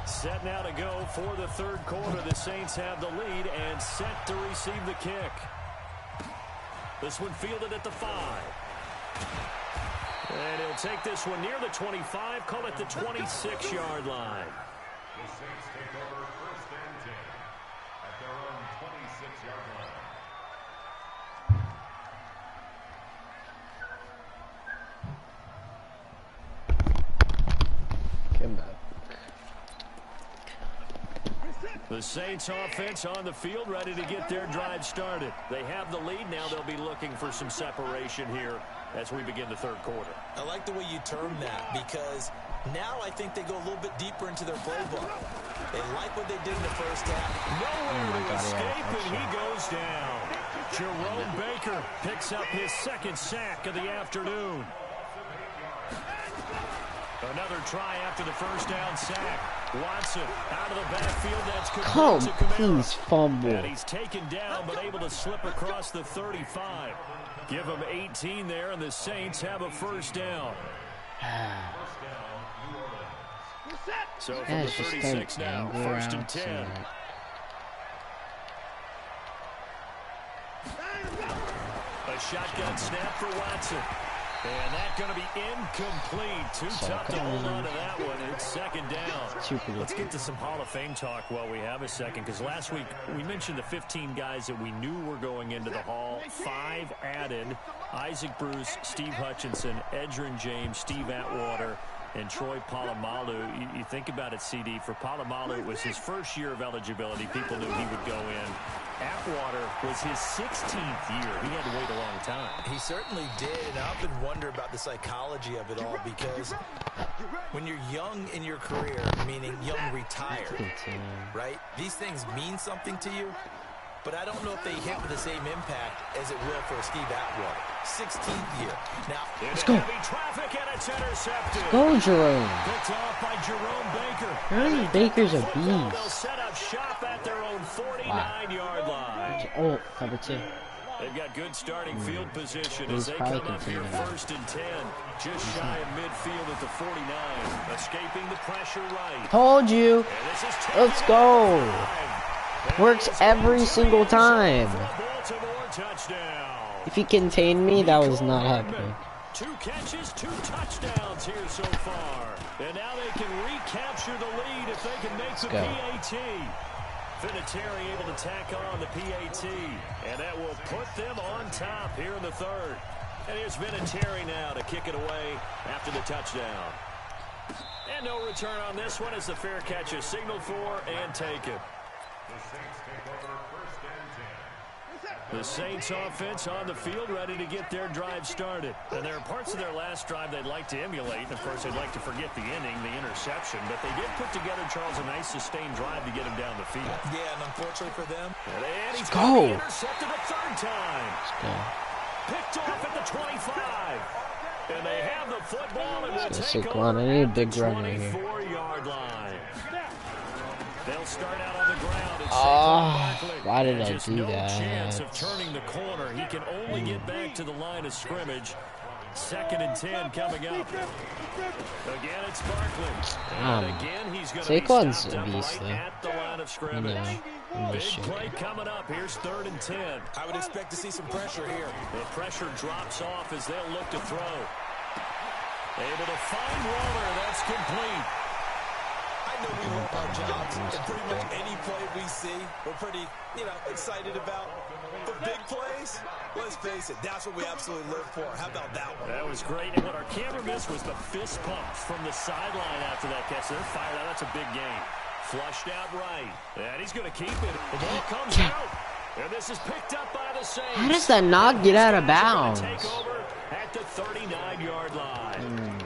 Set now to go for the 3rd quarter. The Saints have the lead and set to receive the kick. This one fielded at the 5. And he'll take this one near the 25, call it the 26-yard line. The Saints take over 1st and 10 at their own 26-yard line. Come back. The Saints offense on the field, ready to get their drive started. They have the lead. Now they'll be looking for some separation here as we begin the 3rd quarter. I like the way you term that, because now I think they go a little bit deeper into their playbook. They like what they did in the first half. Nowhere to escape, and he goes down. Jerome Baker picks up his 2nd sack of the afternoon. Another try after the first down sack. Watson out of the backfield. That's complete to Kamara. Please fumble. And he's taken down, but able to slip across the 35. Give him 18 there, and the Saints have a 1st down. So from the 36 now, 1st and 10. A shotgun snap for Watson. And that's going to be incomplete. Too tough to hold on to that one. It's 2nd down. Let's get to some Hall of Fame talk while we have a second, because last week we mentioned the 15 guys that we knew were going into the Hall. 5 added: Isaac Bruce, Steve Hutchinson, Edgerrin James, Steve Atwater, and Troy Polamalu. You think about it, CD. For Polamalu, it was his 1st year of eligibility. People knew he would go in. Atwater was his 16th year. He had to wait a long time. He certainly did, and I often wonder about the psychology of it all, because when you're young in your career, meaning young retired, right, these things mean something to you, but I don't know if they hit with the same impact as it will for Steve Atwater. 16th year. Now, let's go. Heavy traffic, and it's intercepted. Go, Jerome. Picked off by Jerome Baker. Jerome Baker's a They'll beast. set up shop at their own 49-yard line. Oh, cover 2. They've got good starting field position as they come up here 1st and 10. Just shy of midfield at the 49. Escaping the pressure right. Told you. Let's go. Works every single time. If he contained me, that was not happening. 2 catches, 2 touchdowns here so far. And now they can recapture the lead if they can make the PAT. Vinatieri able to tack on the PAT, and that will put them on top here in the 3rd. And here's Vinatieri now to kick it away after the touchdown. And no return on this one as the fair catch is signaled for and taken. The Saints offense on the field ready to get their drive started. And there are parts of their last drive they'd like to emulate. And of course, they'd like to forget the inning, the interception. But they did put together, Charles, a nice sustained drive to get him down the field. Yeah, and unfortunately for them. And he's going to be intercepted a 3rd time. Picked off at the 25. And they have the football and will take over at the 24-yard line. They'll start out on the ground. Why did I do no that? Chance of turning the corner. He can only get back to the line of scrimmage. 2nd and 10 coming up. Again, it's Barkley. And again, he's going to be stopped up right at the line of scrimmage. Big play coming up. Here's 3rd and 10. I would expect to see some pressure here. The pressure drops off as they'll look to throw. Able to find Waller. That's complete. I know we love our jobs, and pretty much any play we see, we're pretty, excited about. The big plays, let's face it, that's what we absolutely live for. How about that one? That was great, and what our camera missed was the fist pumps from the sideline after that catch. They're fired out. That's a big game. Flushed out right, and he's going to keep it. The ball comes out, and this is picked up by the Saints. How does that not get out of bounds? Take over at the 39-yard line.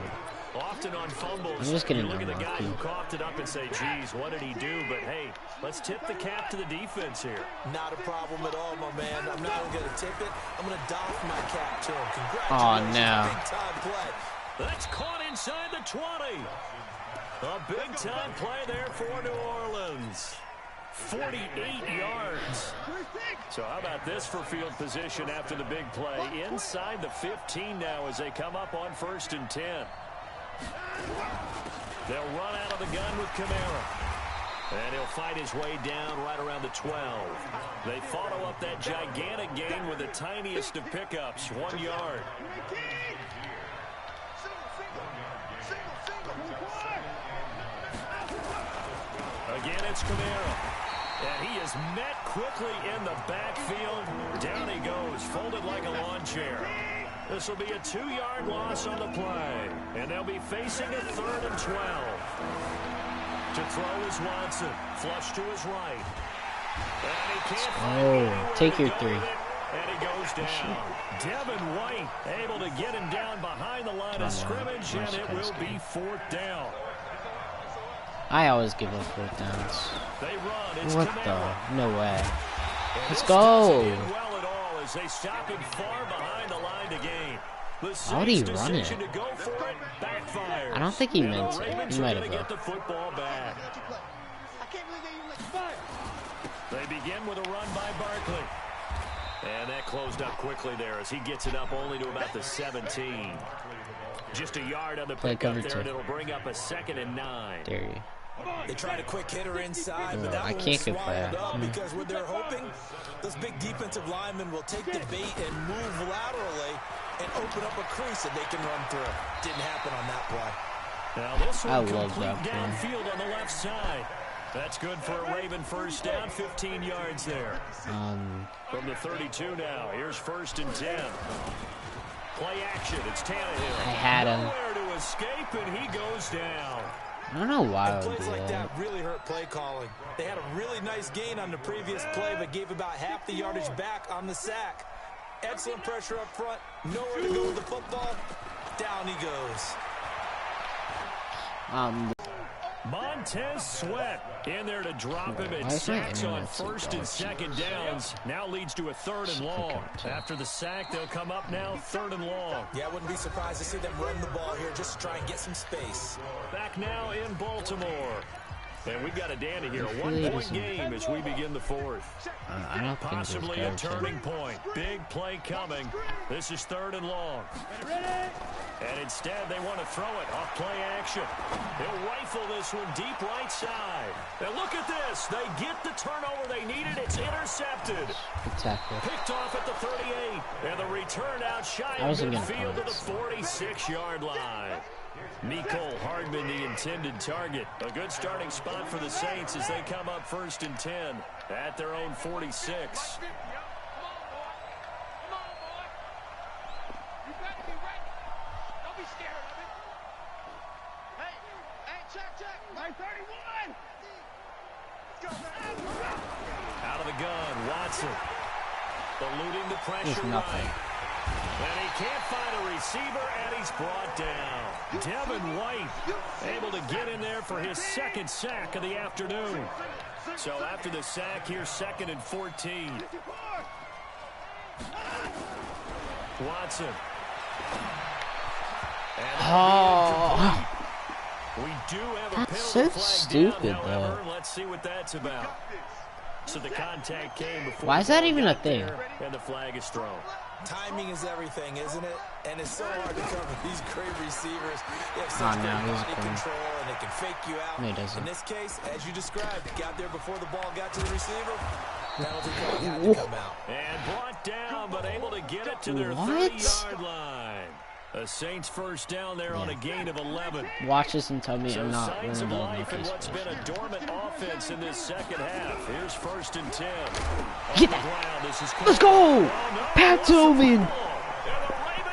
Often on fumbles, you look at the guy who coughed it up and say, geez, what did he do? But, hey, let's tip the cap to the defense here. Not a problem at all, my man. I'm not going to tip it. I'm going to doff my cap to him. Oh, Congratulations. no. Big-time play. That's caught inside the 20. A big-time play there for New Orleans. 48 yards. So how about this for field position after the big play? Inside the 15 now as they come up on 1st and 10. They'll run out of the gun with Kamara. And he'll fight his way down right around the 12. They follow up that gigantic gain with the tiniest of pickups, 1 yard. Again, it's Kamara. And he is met quickly in the backfield. Down he goes, folded like a lawn chair. This will be a 2-yard loss on the play. And they'll be facing a 3rd and 12. To throw is Watson. Flush to his right. And he can't find take your 3. And he goes down. Devin White able to get him down behind the line of scrimmage, and it will be 4th down. I always give up 4th downs. They run. It's What Kamara. the? No way. Let's go. Well at all as they stop him far behind the line to gain. How would he run it? To go for it backfires. I don't think he meant it. He might have get the football back. They begin with a run by Barkley. And that closed up quickly there as he gets it up only to about the 17. Just a yard on the pickup there, and it'll bring up a 2nd and 9. Dare you. They tried a quick hitter inside, but that one was swallowed up because what they're hoping, those big defensive linemen will take the bait and move laterally and open up a crease that they can run through. Didn't happen on that play. Now this one complete downfield on the left side. That's good for a Raven first down, 15 yards there. From the 32 now, here's 1st and 10. Play action, it's Tannehill. I had him. Nowhere to escape, and he goes down. I don't know why I would plays do like that. that really hurt play calling. They had a really nice gain on the previous play, but gave about half the yardage back on the sack. Excellent pressure up front. Nowhere to go with the football. Down he goes. Montez Sweat in there to drop him. It sacks on 1st and 2nd downs. Now leads to a 3rd and long. After the sack, they'll come up now 3rd and long. Yeah, I wouldn't be surprised to see them run the ball here just to try and get some space. Back now in Baltimore. And we've got a Danny here. A 1-point game as we begin the fourth. I don't think Possibly a turning point. Big play coming. This is 3rd and long. And instead, they want to throw it off play action. He'll rifle this one deep right side. And look at this. They get the turnover they needed. It's intercepted. Picked off at the 38. And the return out shy of midfield to the 46-yard line. Nicole Hardman, the intended target. A good starting spot for the Saints as they come up 1st and 10 at their own 46. Out of the gun, Watson. Eluding the pressure right. And he can't find a receiver, and he's brought down. Devin White able to get in there for his 2nd sack of the afternoon. So after the sack, here's 2nd and 14. Watson. Oh. We do have a That's penalty so flag stupid, down, however. though. Let's see what that's about. So the contact came before. Why is that even a thing? And the flag is thrown. Timing is everything, isn't it? And it's so hard to cover these great receivers. They have such great body control, and they can fake you out. No, he doesn't. In this case, as you described, got there before the ball got to the receiver. Penalty call had to come out. And brought down, but able to get it to their 30-yard line. A Saints first down there on a gain of 11. Watch this and tell me I'm not signs running of the life in what's been a dormant offense in this 2nd half. Here's 1st and 10. Get that. Let's go! Pat Tillman!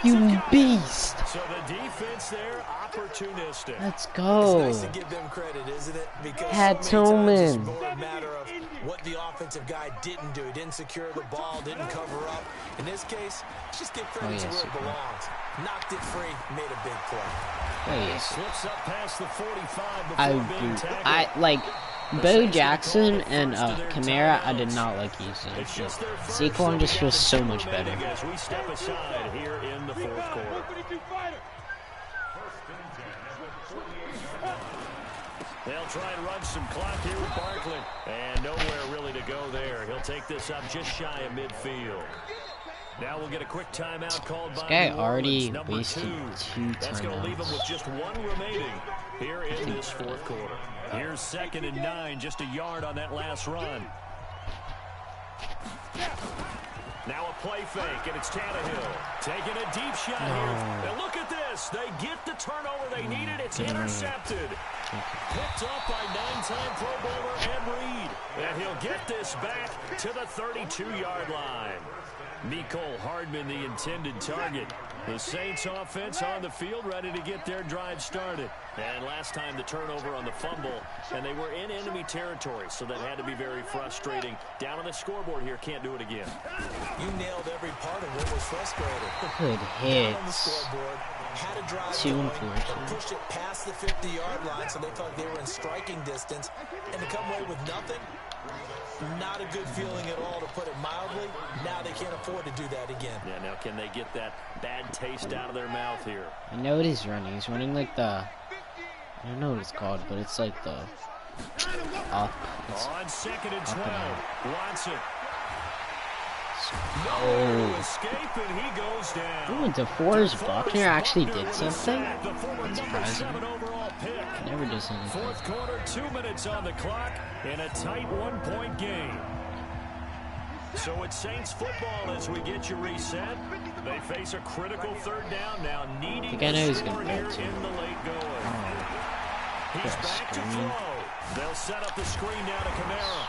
You beast! So the defense there, opportunistic. Let's go. It's nice to give them credit, isn't it? Because Pat so many times it's Tillman. more a matter of what the offensive guy didn't do. He didn't secure the ball, didn't cover up. In this case, just give credit to where it belongs. Knocked it free, made a big play. Slips up past the 45 before I being agree. tackled. Like Bo Jackson and Kamara, I did not like using. Saquon just feels so much better. As we step aside here in the 4th quarter. They'll try and run some clock here with Barkley. And nowhere really to go there. He'll take this up just shy of midfield. Now we'll get a quick timeout called by This guy New already Orleans, number wasted 2 That's going to leave him timeouts. with just 1 remaining here in this 4th quarter. Here's 2nd and 9, just a yard on that last run. Now a play fake, and it's Tannehill taking a deep shot here. And look at this. They get the turnover they needed. It's intercepted. Picked up by 9-time Pro Bowler Ed Reed. And he'll get this back to the 32-yard line. Nicole Hardman, the intended target. The Saints offense on the field, ready to get their drive started. And last time the turnover on the fumble, and they were in enemy territory, so that had to be very frustrating. Down on the scoreboard here, can't do it again. You nailed every part of what was frustrating. Good On the hits. scoreboard, had a drive 2 going, unfortunate. but pushed it past the 50-yard line, so they felt they were in striking distance. And to come away with nothing, not a good feeling at all, to put it mildly. Now they can't afford to do that again. Yeah, now can they get that bad taste out of their mouth here? I know what he's running. He's running like the... I don't know what it's called, but it's like the... Up. It's On 2nd and 12, up and out. Watson. Oh. Escape, and he goes down. Ooh, DeForest Buckner actually did something? The former That's number surprising. 7 overall pick. Never does anything. 4th quarter, 2 minutes on the clock, in a tight 1-point game. So it's Saints football as we get you reset. They face a critical 3rd down now, needing I know a he's score gonna here go too. in the late going. He's Got a back to screen. throw. They'll set up the screen down to Kamara.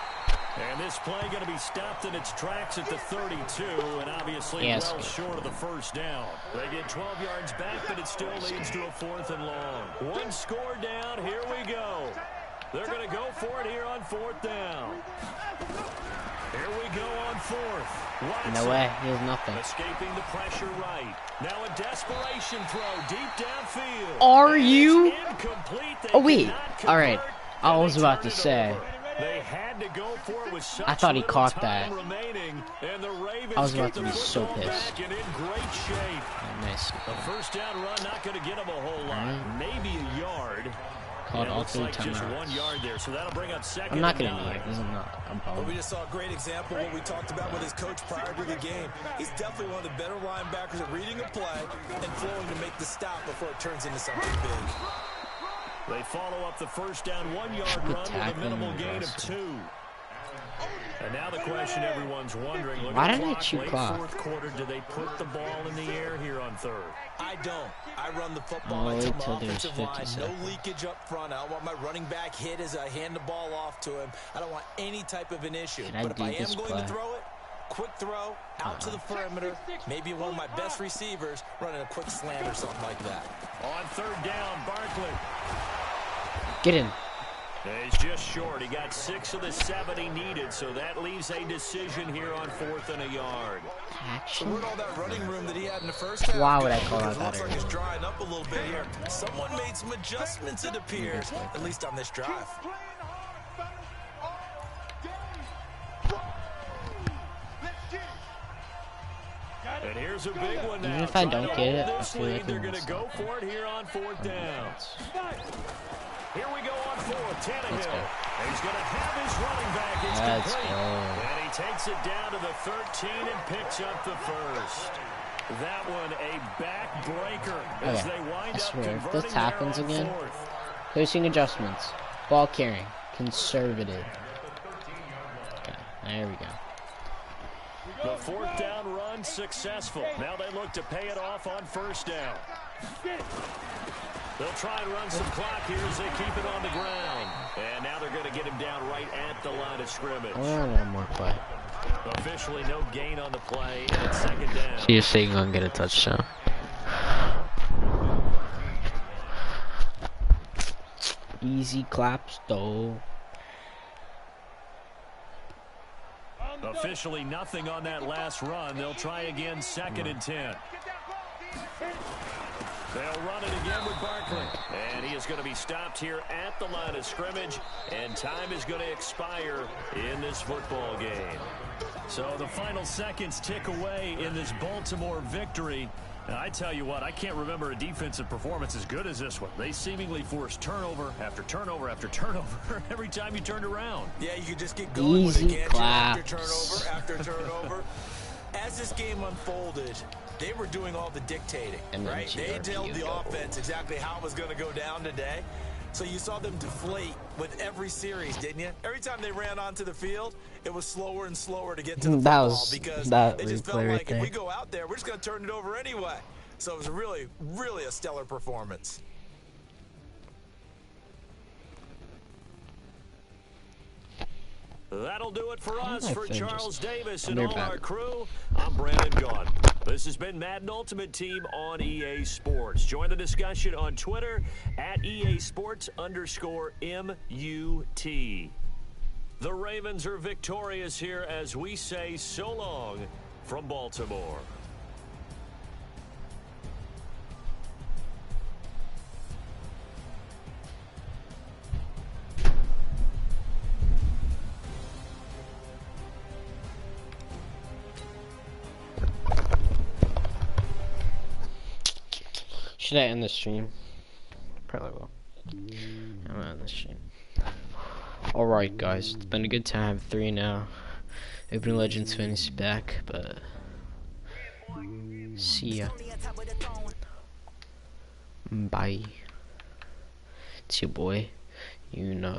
And this play going to be stopped in its tracks at the 32, and obviously well short of the 1st down. They get 12 yards back, but it still leads to a 4th and long. 1 score down, here we go. They're going to go for it here on 4th down. Here we go on 4th. Watson. No way, he has nothing. Escaping the pressure right. Now a desperation throw deep downfield. Are you? Incomplete. They Oh wait, cannot alright. convert, I and was they about turn to it say. over. They had to go for it with such I thought he little caught time that. remaining, and the Ravens I was about get to the be so football pissed. back and in great shape. Oh, nice. A 1st down run not going to get him a whole lot. Maybe a yard. called alternate just 1 timeouts. yard there, so that'll bring up second. I'm not and gonna do 9. it. This is not a Well, ball. we just saw a great example of what we talked about with his coach prior to the game. He's definitely one of the better linebackers at reading a play and flowing to make the stop before it turns into something big. They follow up the first down 1 yard run with a minimal gain of 2. And now the question everyone's wondering, look Why at the didn't clock, it shoot late clock? fourth quarter, do they put the ball in the air here on third? I don't. I run the football. I Wait tell till my there's offensive 50 line, seconds. no leakage up front. I don't want my running back hit as I hand the ball off to him. I don't want any type of an issue. Should I But if do I am this going play? to throw it, quick throw, out to the perimeter, maybe one of my best receivers running a quick slant or something like that. On third down, Barkley. Get in. He's just short. He got 6 of the 7 he needed, so that leaves a decision here on 4th and a yard. So Action. where'd all that running room that he had in the first half Why would go? I call Because that it looks that like it's drying up a little bit here. Someone made some adjustments, it appears, at least on this drive. And here's a big one now. Even if I Trying don't to get it, hold I this feel like lead, they're I'm going to go for it here on 4th down. Here we go on 4th. Tannehill. And he's going to have his running back. It's Let's complete. go. And he takes it down to the 13 and picks up the first. That one a backbreaker as Okay, they wind I up swear, if converting this happens there on again, 4th. Placing adjustments. Ball carrying. Conservative. Okay, there we go. The 4th down run successful. Now they look to pay it off on 1st down. They'll try and run some clock here as they keep it on the ground. And now they're going to get him down right at the line of scrimmage. I want one more play. Officially no gain on the play, and it's 2nd down. So you're saying I'm gonna get a touchdown? Easy claps though. Officially nothing on that last run. They'll try again, 2nd and 10. They'll run it again with Barkley. And he is going to be stopped here at the line of scrimmage. And time is going to expire in this football game. So the final seconds tick away in this Baltimore victory. And I tell you what, I can't remember a defensive performance as good as this one. They seemingly forced turnover after turnover after turnover every time you turned around. Yeah, you could just get going with it, Easy can't you? After claps. turnover, after turnover. As this game unfolded, they were doing all the dictating, And then right? They told the GRPO. offense exactly how it was going to go down today. So you saw them deflate with every series, didn't you? Every time they ran onto the field, it was slower and slower to get to the That football was- because that it just replay felt right like if we there. go out there, we're just going to turn it over anyway. So it was really, really a stellar performance. That'll do it for us. my For thing Charles just- Davis I'll and be all right our back. crew, I'm Brandon Gaughan. This has been Madden Ultimate Team on EA Sports. Join the discussion on Twitter at EA Sports_MUT. The Ravens are victorious here as we say so long from Baltimore. Should I end the stream? Probably will. I'm gonna end the stream. Alright guys, it's been a good time. 3 now. Open Legends Fantasy back, but see ya. Bye. It's your boy. You know.